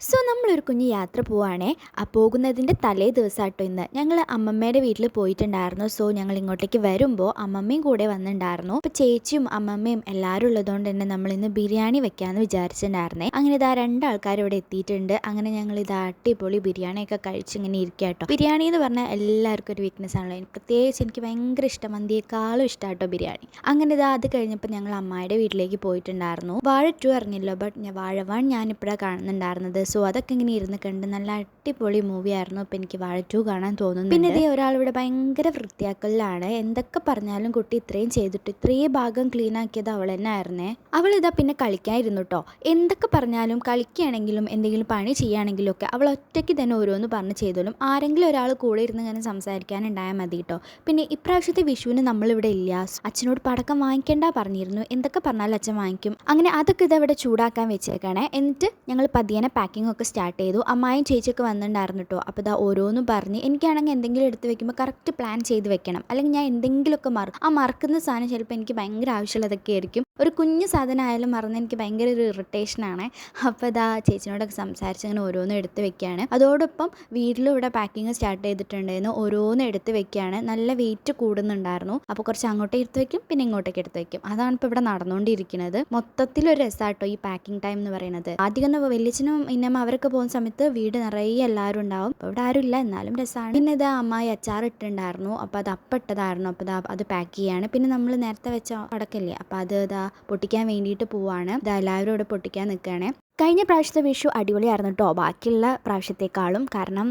So നമ്മളൊരു കുഞ്ഞ് യാത്ര പോവുകയാണേ. ആ പോകുന്നതിൻ്റെ തലേ ദിവസമാട്ടോ ഇന്ന്. ഞങ്ങൾ അമ്മമ്മയുടെ വീട്ടിൽ പോയിട്ടുണ്ടായിരുന്നു. സോ ഞങ്ങൾ ഇങ്ങോട്ടേക്ക് വരുമ്പോൾ അമ്മമ്മയും കൂടെ വന്നിട്ടുണ്ടായിരുന്നു. അപ്പോൾ ചേച്ചിയും അമ്മമ്മയും എല്ലാവരും ഉള്ളതുകൊണ്ട് തന്നെ നമ്മളിന്ന് ബിരിയാണി വെക്കാമെന്ന് വിചാരിച്ചിട്ടുണ്ടായിരുന്നേ. അങ്ങനെ ഇതാ രണ്ടാൾക്കാർ ഇവിടെ എത്തിയിട്ടുണ്ട്. അങ്ങനെ ഞങ്ങൾ ഇത് അടിപൊളി ബിരിയാണിയൊക്കെ കഴിച്ച് ഇങ്ങനെ ഇരിക്കുക കേട്ടോ. ബിരിയാണി എന്ന് പറഞ്ഞാൽ എല്ലാവർക്കും ഒരു വീക്ക്നെസ് ആണല്ലോ. പ്രത്യേകിച്ച് എനിക്ക് ഭയങ്കര ഇഷ്ടം, മന്തിയേക്കാളും ഇഷ്ടം കേട്ടോ ബിരിയാണി. അങ്ങനെ ഇതാ അത് കഴിഞ്ഞപ്പോൾ ഞങ്ങൾ അമ്മായിയുടെ വീട്ടിലേക്ക് പോയിട്ടുണ്ടായിരുന്നു. വാഴ 2 അറിഞ്ഞല്ലോ, ബട്ട് വാഴ 1 ഞാനിപ്പോഴാണ് കാണുന്നുണ്ടായിരുന്നത്. സോ അതൊക്കെ ഇങ്ങനെ ഇരുന്ന് കണ്ട് നല്ല അടിപൊളി മൂവി ആയിരുന്നു. അപ്പോൾ എനിക്ക് വാഴ 2 കാണാൻ തോന്നുന്നു. പിന്നെ ഇതേ ഒരാളിവിടെ ഭയങ്കര വൃത്തിയാക്കലിലാണ്. എന്തൊക്കെ പറഞ്ഞാലും കുട്ടി ഇത്രയും ചെയ്തിട്ട് ഇത്രയും ഭാഗം ക്ലീൻ ആക്കിയത് അവൾ തന്നെ ആയിരുന്നേ. അവളിതാ പിന്നെ കളിക്കായിരുന്നു കേട്ടോ. എന്തൊക്കെ പറഞ്ഞാലും കളിക്കുകയാണെങ്കിലും എന്തെങ്കിലും പണി ചെയ്യുകയാണെങ്കിലും ഒക്കെ അവൾ ഒറ്റയ്ക്ക് തന്നെ ഓരോന്ന് പറഞ്ഞ് ചെയ്തോളും. ആരെങ്കിലും ഒരാൾ കൂടെ ഇരുന്ന് ഇങ്ങനെ സംസാരിക്കാനുണ്ടായാൽ മതി കേട്ടോ. പിന്നെ ഇപ്രാവശ്യത്തെ വിഷുവിന് നമ്മളിവിടെ ഇല്ല. അച്ഛനോട് പടക്കം വാങ്ങിക്കേണ്ട പറഞ്ഞിരുന്നു. എന്തൊക്കെ പറഞ്ഞാലും അച്ഛൻ വാങ്ങിക്കും. അങ്ങനെ അതൊക്കെ ഇതവിടെ ചൂടാക്കാൻ വെച്ചേക്കണേ. എന്നിട്ട് ഞങ്ങൾ പതിയെ പാക്കിംഗ് ഒക്കെ സ്റ്റാർട്ട് ചെയ്തു. അമ്മായും ചേച്ചിയൊക്കെ വന്നിട്ടുണ്ടായിരുന്നു കേട്ടോ. അപ്പോൾ ഇതാ ഓരോന്നും പറഞ്ഞ് എനിക്കാണെങ്കിൽ എന്തെങ്കിലും എടുത്ത് വെക്കുമ്പോൾ കറക്റ്റ് പ്ലാൻ ചെയ്ത് വെക്കണം. അല്ലെങ്കിൽ ഞാൻ എന്തെങ്കിലുമൊക്കെ മറക്കുന്ന സാധനം ചിലപ്പോൾ എനിക്ക് ഭയങ്കര ആവശ്യമുള്ളതൊക്കെ ആയിരിക്കും. ഒരു കുഞ്ഞു സാധനം ആയാലും മറന്ന് എനിക്ക് ഭയങ്കര ഒരു ഇറിറ്റേഷനാണ്. അപ്പോൾ ഇതാ ചേച്ചിനോടൊക്കെ സംസാരിച്ച് അങ്ങനെ ഓരോന്നും എടുത്ത് വെക്കുകയാണ്. അതോടൊപ്പം വീട്ടിലും ഇവിടെ പാക്കിങ് സ്റ്റാർട്ട് ചെയ്തിട്ടുണ്ടായിരുന്നു. ഓരോന്നും എടുത്ത് വെക്കുകയാണ്. നല്ല വെയിറ്റ് കൂടുന്നുണ്ടായിരുന്നു. അപ്പോൾ കുറച്ച് അങ്ങോട്ടേക്ക് എടുത്ത് വെക്കും, പിന്നെ ഇങ്ങോട്ടേക്ക് എടുത്ത് വെക്കും. അതാണ് ഇപ്പോൾ ഇവിടെ നടന്നുകൊണ്ടിരിക്കുന്നത്. മൊത്തത്തിലൊരു രസമാട്ടോ ഈ പാക്കിംഗ് ടൈം എന്ന് പറയുന്നത്. ആദ്യം വലിയച്ഛനും ഇന്നമ്മ അവരൊക്കെ പോകുന്ന സമയത്ത് വീട് നിറയെ എല്ലാവരും ഉണ്ടാവും. അപ്പോൾ ഇവിടെ ആരും ഇല്ല, എന്നാലും രസമാണ്. പിന്നെ ഇത് അമ്മായി അച്ചാർ ഇട്ടുണ്ടായിരുന്നു. അപ്പോൾ അത് ഇട്ടതായിരുന്നു. അപ്പോൾ അത് പാക്ക് ചെയ്യാണ്. പിന്നെ നമ്മൾ നേരത്തെ വെച്ച അടക്കല്ലേ, അപ്പോൾ അത് പൊട്ടിക്കാൻ വേണ്ടിയിട്ട് പോവാണ്. എല്ലാവരും ഇവിടെ പൊട്ടിക്കാൻ നിൽക്കുകയാണ്. കഴിഞ്ഞ പ്രാവശ്യത്തെ വിഷു അടിപൊളിയായിരുന്നു കേട്ടോ, ബാക്കിയുള്ള പ്രാവശ്യത്തെക്കാളും. കാരണം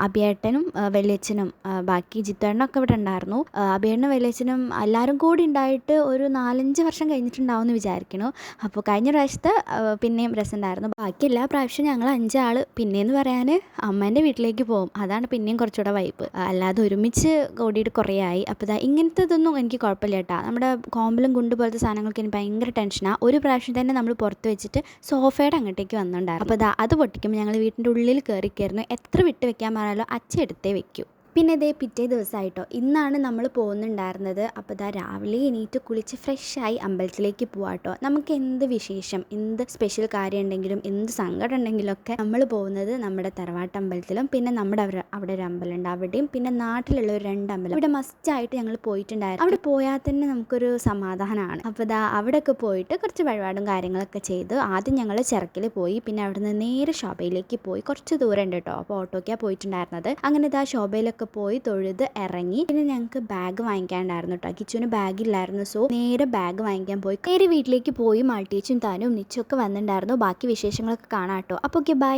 അഭിയേട്ടനും വെള്ളിയച്ഛനും ബാക്കി ജിത്തേട്ടനൊക്കെ ഇവിടെ ഉണ്ടായിരുന്നു. അഭിയേട്ടനും വെള്ളിയച്ഛനും എല്ലാവരും കൂടി ഉണ്ടായിട്ട് ഒരു 4-5 വർഷം കഴിഞ്ഞിട്ടുണ്ടാവും എന്ന് വിചാരിക്കുന്നു. അപ്പോൾ കഴിഞ്ഞ പ്രാവശ്യത്തെ പിന്നെയും രസമുണ്ടായിരുന്നു. ബാക്കി എല്ലാ പ്രാവശ്യവും ഞങ്ങൾ 5 ആൾ പിന്നെയെന്ന് പറയാൻ അമ്മേൻ്റെ വീട്ടിലേക്ക് പോകും. അതാണ് പിന്നെയും കുറച്ചുകൂടെ വൈബ്. അല്ലാതെ ഒരുമിച്ച് കൂടിയിട്ട് കുറേ ആയി. അപ്പോൾ ഇങ്ങനത്തതൊന്നും എനിക്ക് കുഴപ്പമില്ല കേട്ടോ. നമ്മുടെ കോമ്പലും ഗുണ്ട് പോലത്തെ സാധനങ്ങൾക്ക് എനിക്ക് ഭയങ്കര ടെൻഷനാണ്. ഒരു പ്രാവശ്യം തന്നെ നമ്മൾ പുറത്ത് വെച്ചിട്ട് സോഫയുടെ അങ്ങോട്ടേക്ക് വന്നിട്ടുണ്ടായിരുന്നു. അപ്പോൾ അത് പൊട്ടിക്കുമ്പോൾ ഞങ്ങൾ വീട്ടിൻ്റെ ഉള്ളിൽ കയറിക്കായിരുന്നു. എത്ര വിട്ട് വെക്കാൻ പറഞ്ഞാലോ അച്ഛൻ എടുത്തേ വെക്കൂ. പിന്നെ ഇതേ പിറ്റേ ദിവസമായിട്ടോ ഇന്നാണ് നമ്മൾ പോകുന്നുണ്ടായിരുന്നത്. അപ്പോൾ രാവിലെ എണീറ്റ് കുളിച്ച് ഫ്രഷായി അമ്പലത്തിലേക്ക് പോവാട്ടോ. നമുക്ക് എന്ത് വിശേഷം, എന്ത് സ്പെഷ്യൽ കാര്യം ഉണ്ടെങ്കിലും എന്ത് സങ്കടം ഉണ്ടെങ്കിലും ഒക്കെ നമ്മൾ പോകുന്നത് നമ്മുടെ തറവാട്ടമ്പലത്തിലും പിന്നെ നമ്മുടെ അവിടെ ഒരു അമ്പലമുണ്ട് അവിടെയും, പിന്നെ നാട്ടിലുള്ള ഒരു 2 അമ്പലം ഇവിടെ മസ്റ്റായിട്ട് ഞങ്ങൾ പോയിട്ടുണ്ടായിരുന്നു. അവിടെ പോയാൽ തന്നെ നമുക്കൊരു സമാധാനമാണ്. അപ്പോൾ അവിടെയൊക്കെ പോയിട്ട് കുറച്ച് വഴിപാടും കാര്യങ്ങളൊക്കെ ചെയ്ത് ആദ്യം ഞങ്ങൾ ചിറക്കിൽ പോയി. പിന്നെ അവിടെ നിന്ന് നേരെ ശോഭയിലേക്ക് പോയി. കുറച്ച് ദൂരം ഉണ്ട് കേട്ടോ. അപ്പോൾ ഓട്ടോയ്ക്കാണ് പോയിട്ടുണ്ടായിരുന്നത്. അങ്ങനെ ശോഭയിലൊക്കെ പോയി തൊഴുത് ഇറങ്ങി. പിന്നെ ഞങ്ങൾക്ക് ബാഗ് വാങ്ങിക്കാണ്ടായിരുന്നു കേട്ടോ. കിച്ചുവിന് ബാഗില്ലായിരുന്നു. സോ നേരെ ബാഗ് വാങ്ങിക്കാൻ പോയി. നേരെ വീട്ടിലേക്ക് പോയി. മാൾട്ടീച്ചും താനും നിച്ചൊക്കെ വന്നിട്ടുണ്ടായിരുന്നു. ബാക്കി വിശേഷങ്ങളൊക്കെ കാണാം കേട്ടോ. അപ്പോൾ ഓക്കെ, ബൈ.